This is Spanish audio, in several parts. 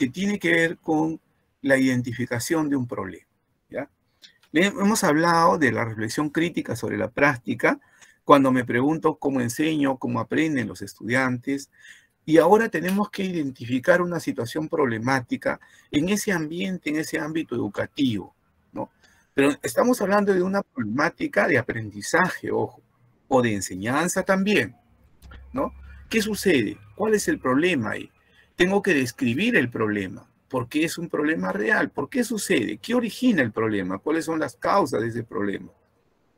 que tiene que ver con la identificación de un problema, ¿ya? Hemos hablado de la reflexión crítica sobre la práctica, cuando me pregunto cómo enseño, cómo aprenden los estudiantes, y ahora tenemos que identificar una situación problemática en ese ambiente, en ese ámbito educativo, ¿no? Pero estamos hablando de una problemática de aprendizaje, ojo, o de enseñanza también, ¿no? ¿Qué sucede? ¿Cuál es el problema ahí? Tengo que describir el problema. ¿Por qué es un problema real? ¿Por qué sucede? ¿Qué origina el problema? ¿Cuáles son las causas de ese problema?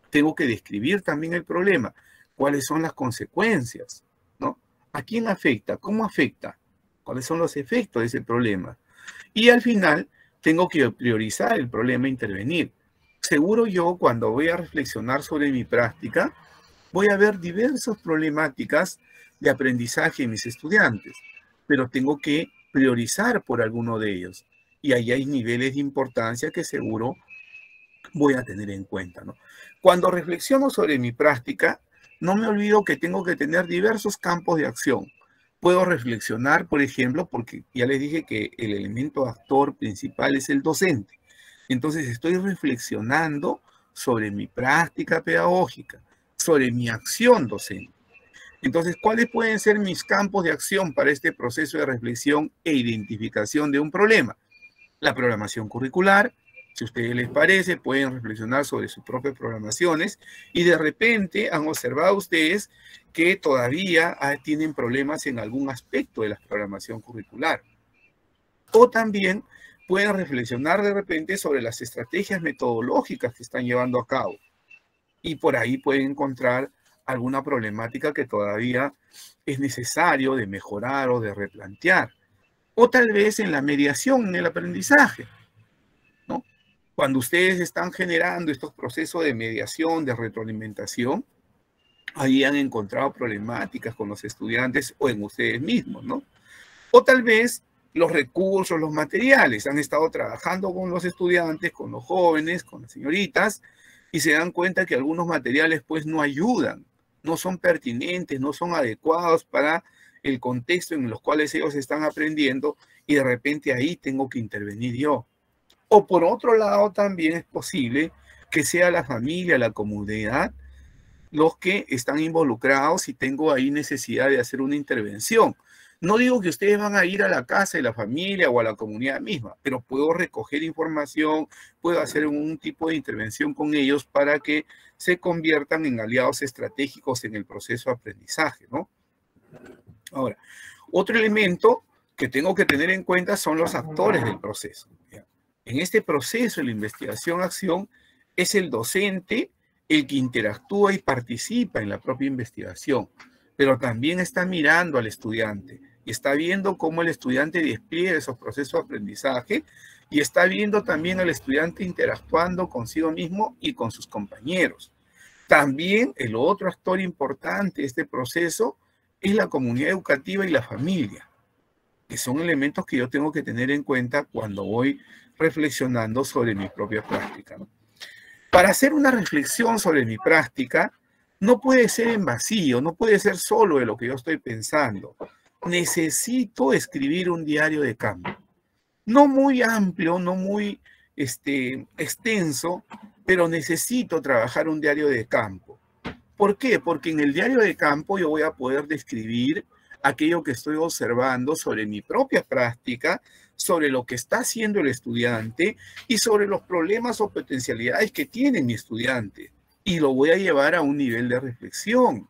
Tengo que describir también el problema. ¿Cuáles son las consecuencias? ¿No? ¿A quién afecta? ¿Cómo afecta? ¿Cuáles son los efectos de ese problema? Y al final, tengo que priorizar el problema e intervenir. Seguro yo, cuando voy a reflexionar sobre mi práctica, voy a ver diversas problemáticas de aprendizaje en mis estudiantes, pero tengo que priorizar por alguno de ellos. Y ahí hay niveles de importancia que seguro voy a tener en cuenta, ¿no? Cuando reflexiono sobre mi práctica, no me olvido que tengo que tener diversos campos de acción. Puedo reflexionar, por ejemplo, porque ya les dije que el elemento actor principal es el docente. Entonces estoy reflexionando sobre mi práctica pedagógica, sobre mi acción docente. Entonces, ¿cuáles pueden ser mis campos de acción para este proceso de reflexión e identificación de un problema? La programación curricular. Si a ustedes les parece, pueden reflexionar sobre sus propias programaciones y de repente han observado ustedes que todavía tienen problemas en algún aspecto de la programación curricular. O también pueden reflexionar de repente sobre las estrategias metodológicas que están llevando a cabo. Y por ahí pueden encontrar alguna problemática que todavía es necesario de mejorar o de replantear. O tal vez en la mediación, en el aprendizaje, ¿no? Cuando ustedes están generando estos procesos de mediación, de retroalimentación, ahí han encontrado problemáticas con los estudiantes o en ustedes mismos, ¿no? O tal vez los recursos, los materiales. Han estado trabajando con los estudiantes, con los jóvenes, con las señoritas, y se dan cuenta que algunos materiales pues no ayudan, no son pertinentes, no son adecuados para el contexto en los cuales ellos están aprendiendo, y de repente ahí tengo que intervenir yo. O por otro lado también es posible que sea la familia, la comunidad, los que están involucrados y tengo ahí necesidad de hacer una intervención. No digo que ustedes van a ir a la casa de la familia o a la comunidad misma, pero puedo recoger información, puedo hacer un tipo de intervención con ellos para que se conviertan en aliados estratégicos en el proceso de aprendizaje, ¿no? Ahora, otro elemento que tengo que tener en cuenta son los actores del proceso. En este proceso de la investigación-acción es el docente el que interactúa y participa en la propia investigación, pero también está mirando al estudiante y está viendo cómo el estudiante despliega esos procesos de aprendizaje y está viendo también al estudiante interactuando consigo mismo y con sus compañeros. También el otro actor importante de este proceso es la comunidad educativa y la familia, que son elementos que yo tengo que tener en cuenta cuando voy reflexionando sobre mi propia práctica, ¿no? Para hacer una reflexión sobre mi práctica, no puede ser en vacío, no puede ser solo de lo que yo estoy pensando. Necesito escribir un diario de campo. No muy amplio, no muy extenso, pero necesito trabajar un diario de campo. ¿Por qué? Porque en el diario de campo yo voy a poder describir aquello que estoy observando sobre mi propia práctica, sobre lo que está haciendo el estudiante y sobre los problemas o potencialidades que tiene mi estudiante. Y lo voy a llevar a un nivel de reflexión.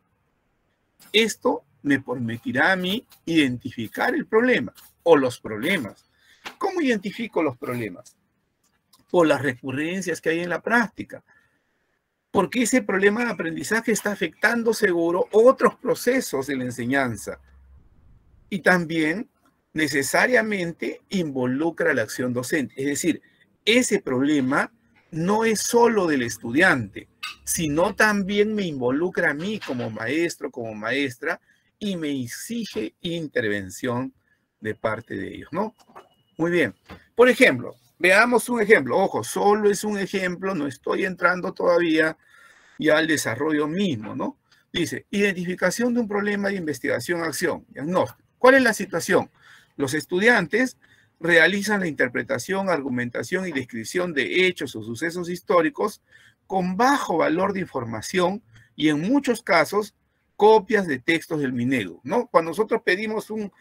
Esto me permitirá a mí identificar el problema o los problemas. ¿Cómo identifico los problemas? Por las recurrencias que hay en la práctica. Porque ese problema de aprendizaje está afectando seguro otros procesos de la enseñanza. Y también necesariamente involucra la acción docente. Es decir, ese problema no es solo del estudiante, sino también me involucra a mí como maestro, como maestra, y me exige intervención de parte de ellos, ¿no? Muy bien. Por ejemplo, veamos un ejemplo. Ojo, solo es un ejemplo, no estoy entrando todavía ya al desarrollo mismo, ¿no? Dice, identificación de un problema de investigación-acción, diagnóstico. ¿Cuál es la situación? Los estudiantes realizan la interpretación, argumentación y descripción de hechos o sucesos históricos con bajo valor de información y en muchos casos copias de textos del Minedu, ¿no? Cuando nosotros pedimos un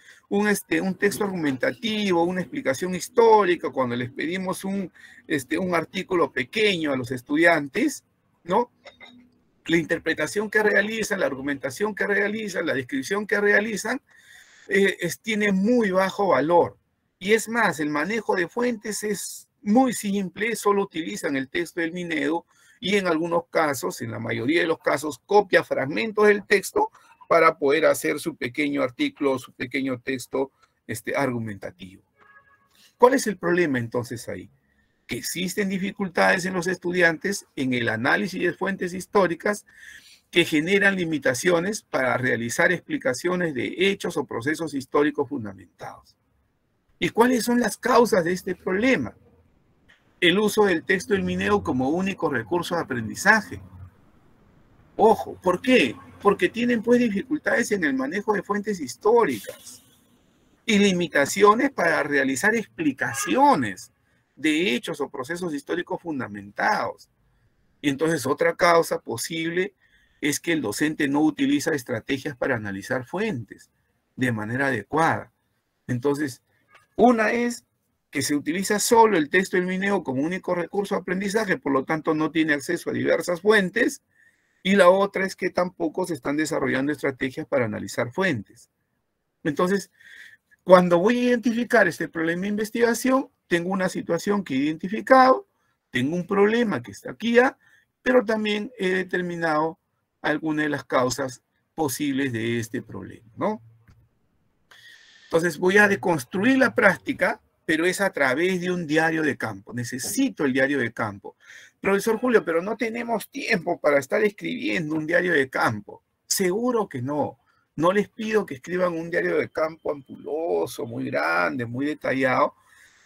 texto argumentativo, una explicación histórica, cuando les pedimos un artículo pequeño a los estudiantes, ¿no? La interpretación que realizan, la argumentación que realizan, la descripción que realizan, tiene muy bajo valor. Y es más, el manejo de fuentes es muy simple, solo utilizan el texto del Minedu y en algunos casos, en la mayoría de los casos, copia fragmentos del texto para poder hacer su pequeño artículo, su pequeño texto argumentativo. ¿Cuál es el problema entonces ahí? Que existen dificultades en los estudiantes en el análisis de fuentes históricas que generan limitaciones para realizar explicaciones de hechos o procesos históricos fundamentados. ¿Y cuáles son las causas de este problema? El uso del texto del Minedu como único recurso de aprendizaje. Ojo, ¿por qué? Porque tienen pues dificultades en el manejo de fuentes históricas y limitaciones para realizar explicaciones de hechos o procesos históricos fundamentados. Y entonces otra causa posible es que el docente no utiliza estrategias para analizar fuentes de manera adecuada. Entonces, una es que se utiliza solo el texto del Minedu como único recurso de aprendizaje, por lo tanto no tiene acceso a diversas fuentes, y la otra es que tampoco se están desarrollando estrategias para analizar fuentes. Entonces, cuando voy a identificar este problema de investigación, tengo una situación que he identificado, tengo un problema que está aquí ya, pero también he determinado algunas de las causas posibles de este problema, ¿no? Entonces voy a deconstruir la práctica, pero es a través de un diario de campo. Necesito el diario de campo. Profesor Julio, pero no tenemos tiempo para estar escribiendo un diario de campo. Seguro que no. No les pido que escriban un diario de campo ampuloso, muy grande, muy detallado,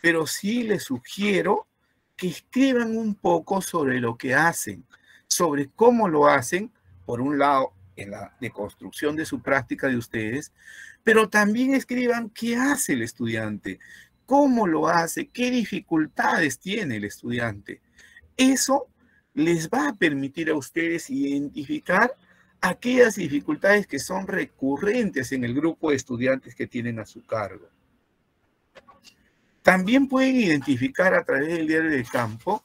pero sí les sugiero que escriban un poco sobre lo que hacen, sobre cómo lo hacen, por un lado, en la deconstrucción de su práctica de ustedes, pero también escriban qué hace el estudiante, cómo lo hace, qué dificultades tiene el estudiante. Eso les va a permitir a ustedes identificar aquellas dificultades que son recurrentes en el grupo de estudiantes que tienen a su cargo. También pueden identificar a través del diario de campo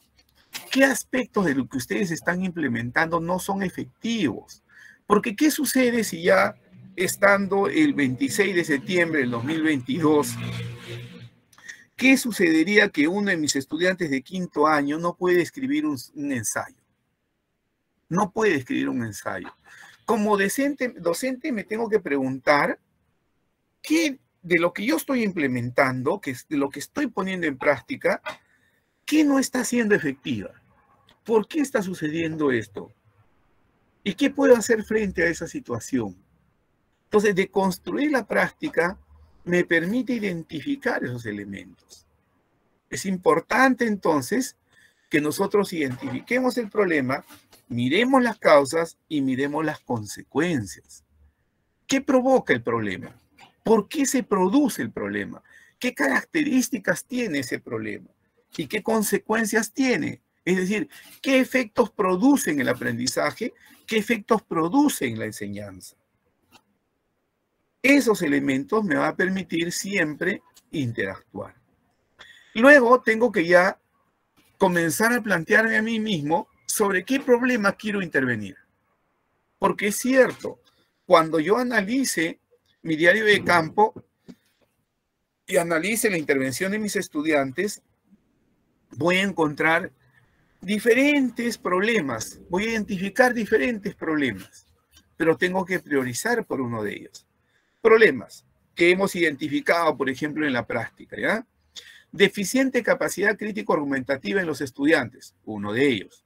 qué aspectos de lo que ustedes están implementando no son efectivos. Porque ¿qué sucede si ya estando el 26 de septiembre del 2022, qué sucedería que uno de mis estudiantes de quinto año no puede escribir un ensayo? No puede escribir un ensayo. Como docente me tengo que preguntar qué de lo que yo estoy implementando, que es de lo que estoy poniendo en práctica, ¿qué no está siendo efectiva? ¿Por qué está sucediendo esto? ¿Y qué puedo hacer frente a esa situación? Entonces, deconstruir la práctica me permite identificar esos elementos. Es importante, entonces, que nosotros identifiquemos el problema, miremos las causas y miremos las consecuencias. ¿Qué provoca el problema? ¿Por qué se produce el problema? ¿Qué características tiene ese problema? ¿Y qué consecuencias tiene? Es decir, ¿qué efectos producen el aprendizaje? ¿Qué efectos producen la enseñanza? Esos elementos me van a permitir siempre interactuar. Luego tengo que ya comenzar a plantearme a mí mismo sobre qué problema quiero intervenir. Porque es cierto, cuando yo analice mi diario de campo y analice la intervención de mis estudiantes, voy a encontrar diferentes problemas, voy a identificar diferentes problemas, pero tengo que priorizar por uno de ellos. Problemas que hemos identificado, por ejemplo, en la práctica, ¿ya? Deficiente capacidad crítico-argumentativa en los estudiantes, uno de ellos.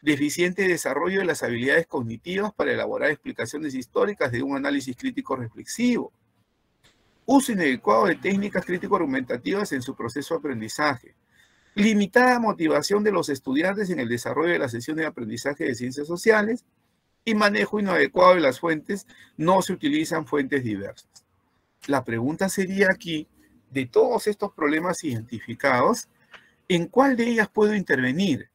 Deficiente desarrollo de las habilidades cognitivas para elaborar explicaciones históricas de un análisis crítico reflexivo. Uso inadecuado de técnicas crítico-argumentativas en su proceso de aprendizaje. Limitada motivación de los estudiantes en el desarrollo de la sesión de aprendizaje de ciencias sociales y manejo inadecuado de las fuentes, no se utilizan fuentes diversas. La pregunta sería aquí, de todos estos problemas identificados, ¿en cuál de ellas puedo intervenir?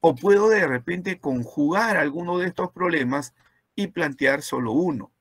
O puedo de repente conjugar alguno de estos problemas y plantear solo uno.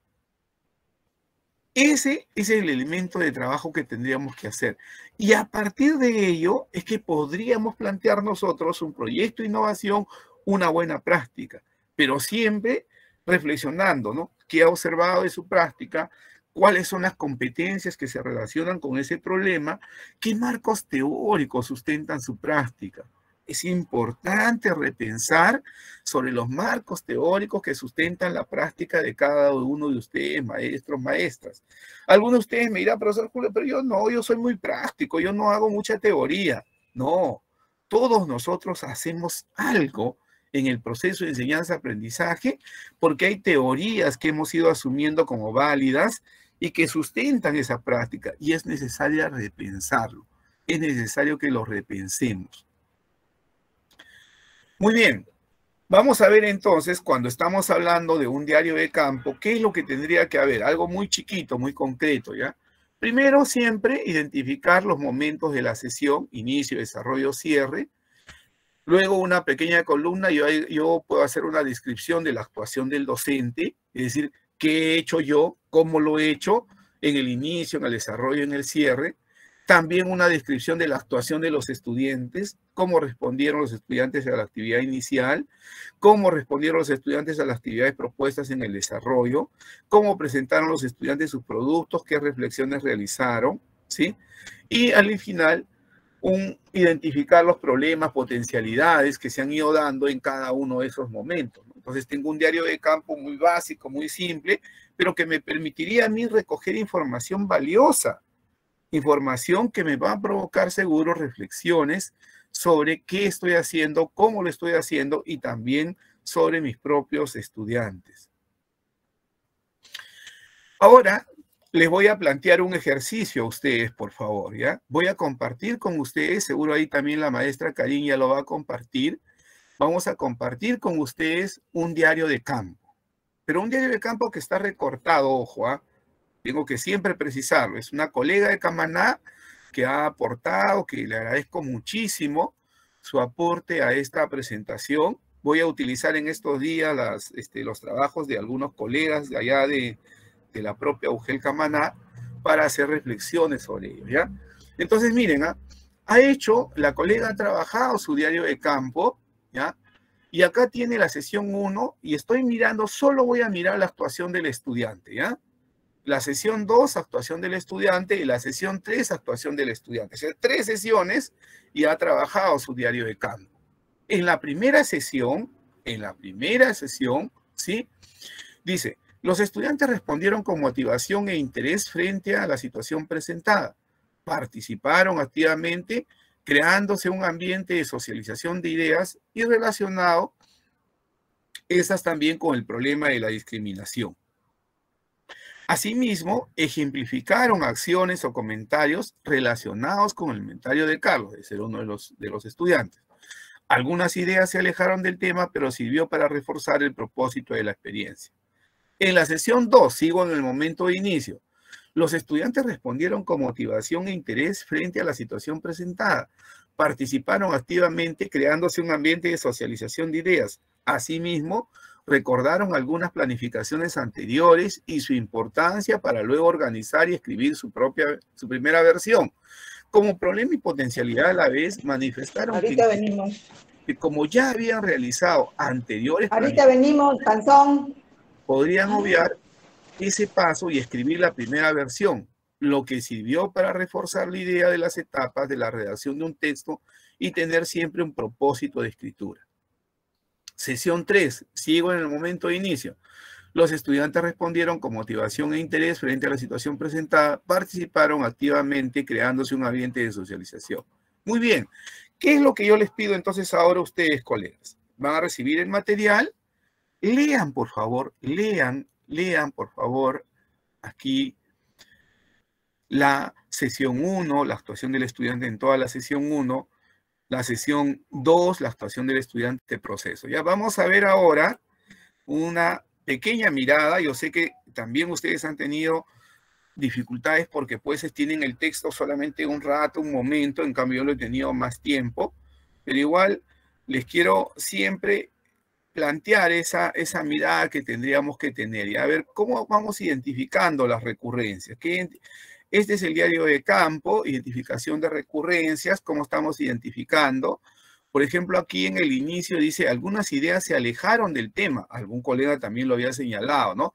Ese es el elemento de trabajo que tendríamos que hacer. Y a partir de ello es que podríamos plantear nosotros un proyecto de innovación, una buena práctica, pero siempre reflexionando, ¿no? ¿Qué ha observado de su práctica? ¿Cuáles son las competencias que se relacionan con ese problema? ¿Qué marcos teóricos sustentan su práctica? Es importante repensar sobre los marcos teóricos que sustentan la práctica de cada uno de ustedes, maestros, maestras. Algunos de ustedes me dirán, profesor Julio, pero yo no, yo soy muy práctico, yo no hago mucha teoría. No, todos nosotros hacemos algo en el proceso de enseñanza-aprendizaje porque hay teorías que hemos ido asumiendo como válidas y que sustentan esa práctica y es necesario repensarlo, es necesario que lo repensemos. Muy bien, vamos a ver entonces, cuando estamos hablando de un diario de campo, ¿qué es lo que tendría que haber? Algo muy chiquito, muy concreto, ¿ya? Primero, siempre identificar los momentos de la sesión, inicio, desarrollo, cierre. Luego, una pequeña columna, yo puedo hacer una descripción de la actuación del docente, es decir, qué he hecho yo, cómo lo he hecho en el inicio, en el desarrollo, en el cierre. También una descripción de la actuación de los estudiantes, cómo respondieron los estudiantes a la actividad inicial, cómo respondieron los estudiantes a las actividades propuestas en el desarrollo, cómo presentaron los estudiantes sus productos, qué reflexiones realizaron, ¿sí? Y al final, identificar los problemas, potencialidades que se han ido dando en cada uno de esos momentos, ¿no? Entonces tengo un diario de campo muy básico, muy simple, pero que me permitiría a mí recoger información valiosa, información que me va a provocar seguro reflexiones sobre qué estoy haciendo, cómo lo estoy haciendo y también sobre mis propios estudiantes. Ahora les voy a plantear un ejercicio a ustedes, por favor, ¿ya? Voy a compartir con ustedes, seguro ahí también la maestra Karin ya lo va a compartir. Vamos a compartir con ustedes un diario de campo, pero un diario de campo que está recortado, ojo, ¿ah? Tengo que siempre precisarlo. Es una colega de Camaná que ha aportado, que le agradezco muchísimo su aporte a esta presentación. Voy a utilizar en estos días los trabajos de algunos colegas de allá de la propia UGEL Camaná para hacer reflexiones sobre ello, ¿ya? Entonces, miren, la colega ha trabajado su diario de campo, ¿ya? Y acá tiene la sesión 1 y estoy mirando, solo voy a mirar la actuación del estudiante, ¿ya? La sesión 2, actuación del estudiante, y la sesión 3, actuación del estudiante. O sea, 3 sesiones y ha trabajado su diario de campo. En la primera sesión, ¿sí? Dice, los estudiantes respondieron con motivación e interés frente a la situación presentada. Participaron activamente, creándose un ambiente de socialización de ideas y relacionado esas también con el problema de la discriminación. Asimismo, ejemplificaron acciones o comentarios relacionados con el comentario de Carlos, de ser uno de los estudiantes. Algunas ideas se alejaron del tema, pero sirvió para reforzar el propósito de la experiencia. En la sesión 2, sigo en el momento de inicio, los estudiantes respondieron con motivación e interés frente a la situación presentada. Participaron activamente creándose un ambiente de socialización de ideas. Asimismo, recordaron algunas planificaciones anteriores y su importancia para luego organizar y escribir su primera versión. Como problema y potencialidad a la vez, manifestaron que como ya habían realizado anteriores podrían obviar ese paso y escribir la primera versión, lo que sirvió para reforzar la idea de las etapas de la redacción de un texto y tener siempre un propósito de escritura. Sesión 3, sigo en el momento de inicio. Los estudiantes respondieron con motivación e interés frente a la situación presentada, participaron activamente creándose un ambiente de socialización. Muy bien, ¿qué es lo que yo les pido entonces ahora a ustedes, colegas? Van a recibir el material, lean por favor, lean por favor aquí la sesión 1, la actuación del estudiante en toda la sesión 1, la sesión 2, la actuación del estudiante de proceso. Ya vamos a ver ahora una pequeña mirada. Yo sé que también ustedes han tenido dificultades porque pues tienen el texto solamente un rato, un momento, en cambio yo lo he tenido más tiempo, pero igual les quiero siempre plantear esa mirada que tendríamos que tener y a ver cómo vamos identificando las recurrencias. Este es el diario de campo, identificación de recurrencias, cómo estamos identificando. Por ejemplo, aquí en el inicio dice, algunas ideas se alejaron del tema, algún colega también lo había señalado, ¿no?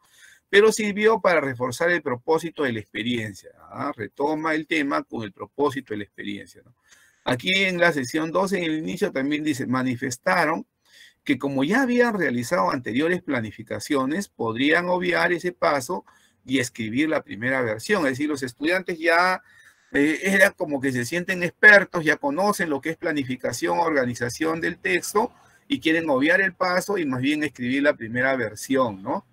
Pero sirvió para reforzar el propósito de la experiencia. Retoma el tema con el propósito de la experiencia, ¿no? Aquí en la sección 12, en el inicio también dice, manifestaron que como ya habían realizado anteriores planificaciones, podrían obviar ese paso y escribir la primera versión. Es decir, los estudiantes ya era como que se sienten expertos, ya conocen lo que es planificación, organización del texto, y quieren obviar el paso y más bien escribir la primera versión, ¿no?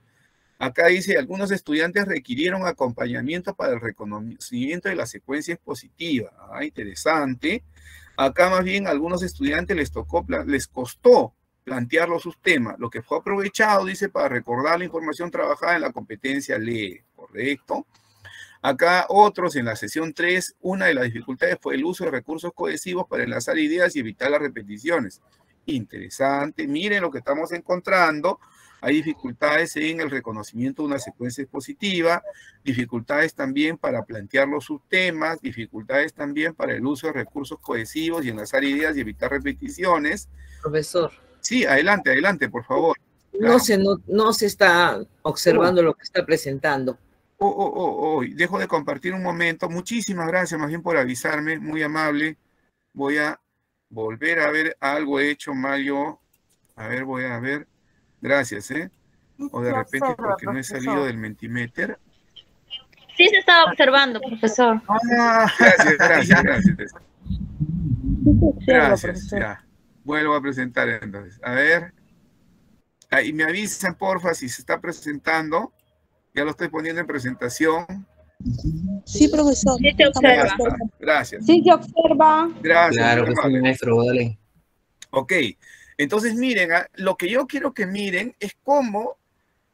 Acá dice, algunos estudiantes requirieron acompañamiento para el reconocimiento de la secuencia expositiva. Interesante. Acá más bien a algunos estudiantes les costó plantear los temas, lo que fue aprovechado, dice, para recordar la información trabajada en la competencia lee, ¿correcto? Acá otros, en la sesión 3, una de las dificultades fue el uso de recursos cohesivos para enlazar ideas y evitar las repeticiones. Interesante, miren lo que estamos encontrando. Hay dificultades en el reconocimiento de una secuencia expositiva, dificultades también para plantear los subtemas, dificultades también para el uso de recursos cohesivos y enlazar ideas y evitar repeticiones. Profesor. Sí, adelante, por favor. Claro. No se está observando lo que está presentando. Dejo de compartir un momento. Muchísimas gracias más bien por avisarme, muy amable. Voy a volver a ver algo hecho mal yo. A ver, voy a ver. Gracias, ¿eh? O de repente porque no he salido del Mentimeter. Sí se está observando, profesor. Gracias. Gracias, ya. Vuelvo a presentar entonces. A ver. Ahí me avisan, porfa, si se está presentando. Ya lo estoy poniendo en presentación. Sí, profesor. Sí te observa. Gracias. Sí te observa. Gracias. Claro que sí, maestro, dale. Ok. Entonces, miren, lo que yo quiero que miren es cómo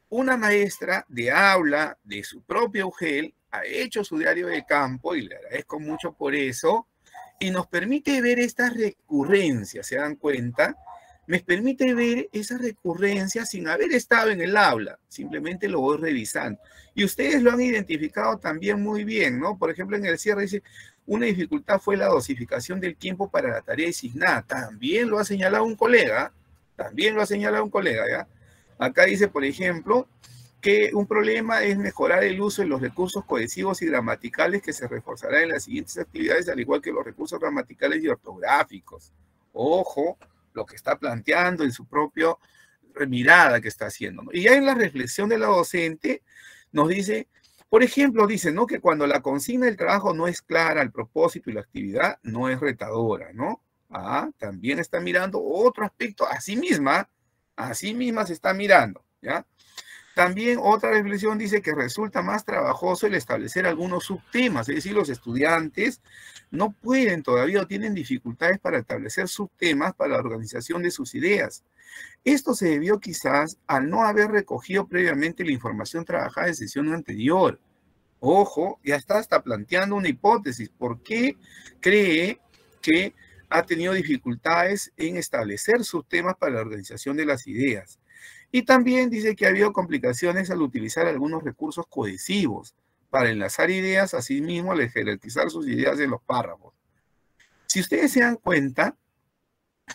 una maestra de aula de su propio UGEL ha hecho su diario de campo, y le agradezco mucho por eso, y nos permite ver estas recurrencias, ¿se dan cuenta? Me permite ver esa recurrencia sin haber estado en el aula, simplemente lo voy revisando. Y ustedes lo han identificado también muy bien, ¿no? Por ejemplo, en el cierre dice, una dificultad fue la dosificación del tiempo para la tarea designada. También lo ha señalado un colega, ¿ya? Acá dice, por ejemplo, que un problema es mejorar el uso de los recursos cohesivos y gramaticales que se reforzará en las siguientes actividades, al igual que los recursos gramaticales y ortográficos. Ojo, lo que está planteando en su propia mirada que está haciendo, ¿no? Y ya en la reflexión de la docente nos dice, por ejemplo, dice, ¿no? Que cuando la consigna del trabajo no es clara, el propósito y la actividad no es retadora, ¿no? También está mirando otro aspecto a sí misma se está mirando, ¿ya? También otra reflexión dice que resulta más trabajoso el establecer algunos subtemas, es decir, los estudiantes no pueden todavía o tienen dificultades para establecer subtemas para la organización de sus ideas. Esto se debió quizás al no haber recogido previamente la información trabajada en sesión anterior. Ojo, ya está hasta planteando una hipótesis. ¿Por qué cree que ha tenido dificultades en establecer subtemas para la organización de las ideas? Y también dice que ha habido complicaciones al utilizar algunos recursos cohesivos para enlazar ideas, asimismo al jerarquizar sus ideas en los párrafos. Si ustedes se dan cuenta,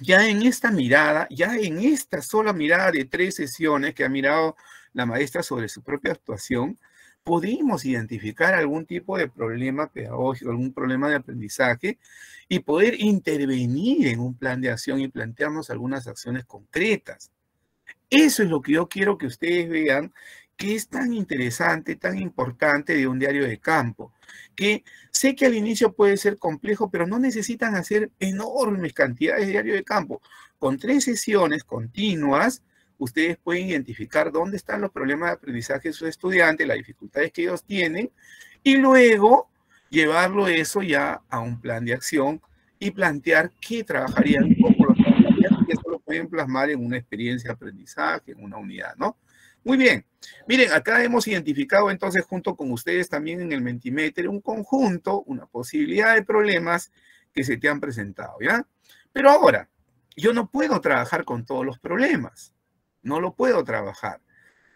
ya en esta mirada, ya en esta sola mirada de 3 sesiones que ha mirado la maestra sobre su propia actuación, podríamos identificar algún tipo de problema pedagógico, algún problema de aprendizaje y poder intervenir en un plan de acción y plantearnos algunas acciones concretas. Eso es lo que yo quiero que ustedes vean, que es tan interesante, tan importante de un diario de campo, que sé que al inicio puede ser complejo, pero no necesitan hacer enormes cantidades de diario de campo. Con 3 sesiones continuas, ustedes pueden identificar dónde están los problemas de aprendizaje de sus estudiantes, las dificultades que ellos tienen, y luego llevarlo eso ya a un plan de acción y plantear qué trabajarían, cómo lo trabajarían, y eso lo pueden plasmar en una experiencia de aprendizaje, en una unidad, ¿no? Muy bien. Miren, acá hemos identificado entonces junto con ustedes también en el Mentimeter un conjunto, una posibilidad de problemas que se te han presentado, ¿ya? Pero ahora, yo no puedo trabajar con todos los problemas. No lo puedo trabajar.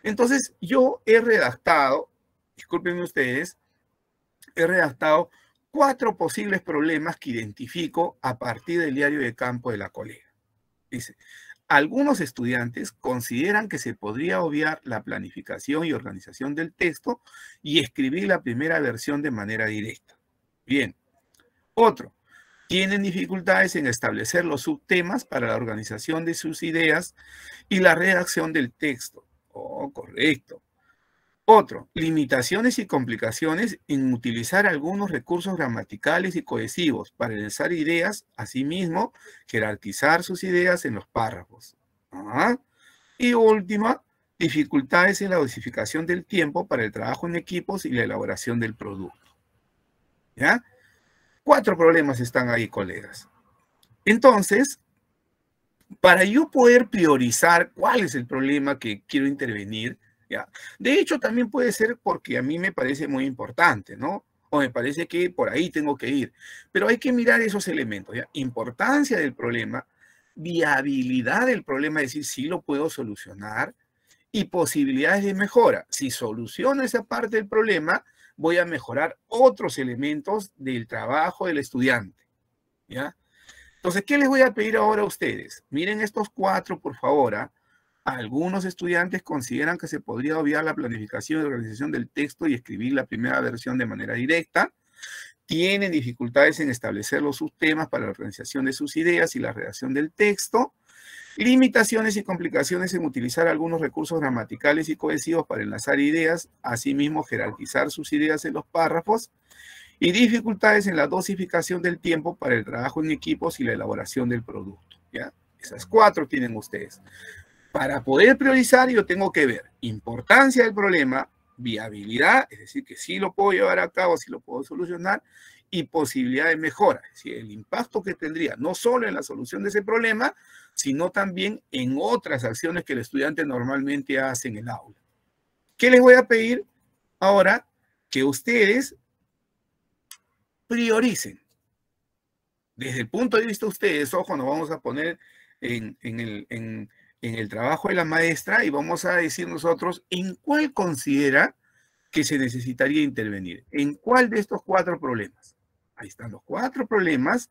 Entonces, yo he redactado, discúlpenme ustedes, he redactado 4 posibles problemas que identifico a partir del diario de campo de la colega. Dice, algunos estudiantes consideran que se podría obviar la planificación y organización del texto y escribir la primera versión de manera directa. Bien. Otro, tienen dificultades en establecer los subtemas para la organización de sus ideas y la redacción del texto. Oh, correcto. Otro, limitaciones y complicaciones en utilizar algunos recursos gramaticales y cohesivos para enlazar ideas, asimismo, jerarquizar sus ideas en los párrafos. Y última, dificultades en la dosificación del tiempo para el trabajo en equipos y la elaboración del producto. ¿Ya? 4 problemas están ahí, colegas. Entonces, para yo poder priorizar cuál es el problema que quiero intervenir, ¿ya? De hecho, también puede ser porque a mí me parece muy importante, ¿no? O me parece que por ahí tengo que ir. Pero hay que mirar esos elementos, ¿ya? Importancia del problema, viabilidad del problema, es decir, si lo puedo solucionar, y posibilidades de mejora. Si soluciono esa parte del problema, voy a mejorar otros elementos del trabajo del estudiante, ¿ya? Entonces, ¿qué les voy a pedir ahora a ustedes? Miren estos 4, por favor, ¿ah? Algunos estudiantes consideran que se podría obviar la planificación y organización del texto y escribir la primera versión de manera directa. Tienen dificultades en establecer los subtemas para la organización de sus ideas y la redacción del texto. Limitaciones y complicaciones en utilizar algunos recursos gramaticales y cohesivos para enlazar ideas, asimismo jerarquizar sus ideas en los párrafos. Y dificultades en la dosificación del tiempo para el trabajo en equipos y la elaboración del producto, ¿ya? Esas 4 tienen ustedes. Para poder priorizar, yo tengo que ver importancia del problema, viabilidad, es decir, que sí lo puedo llevar a cabo, sí lo puedo solucionar, y posibilidad de mejora, es decir, el impacto que tendría, no solo en la solución de ese problema, sino también en otras acciones que el estudiante normalmente hace en el aula. ¿Qué les voy a pedir ahora? Que ustedes prioricen. Desde el punto de vista de ustedes, ojo, nos vamos a poner en el trabajo de la maestra y vamos a decir nosotros en cuál considera que se necesitaría intervenir. ¿En cuál de estos 4 problemas? Ahí están los 4 problemas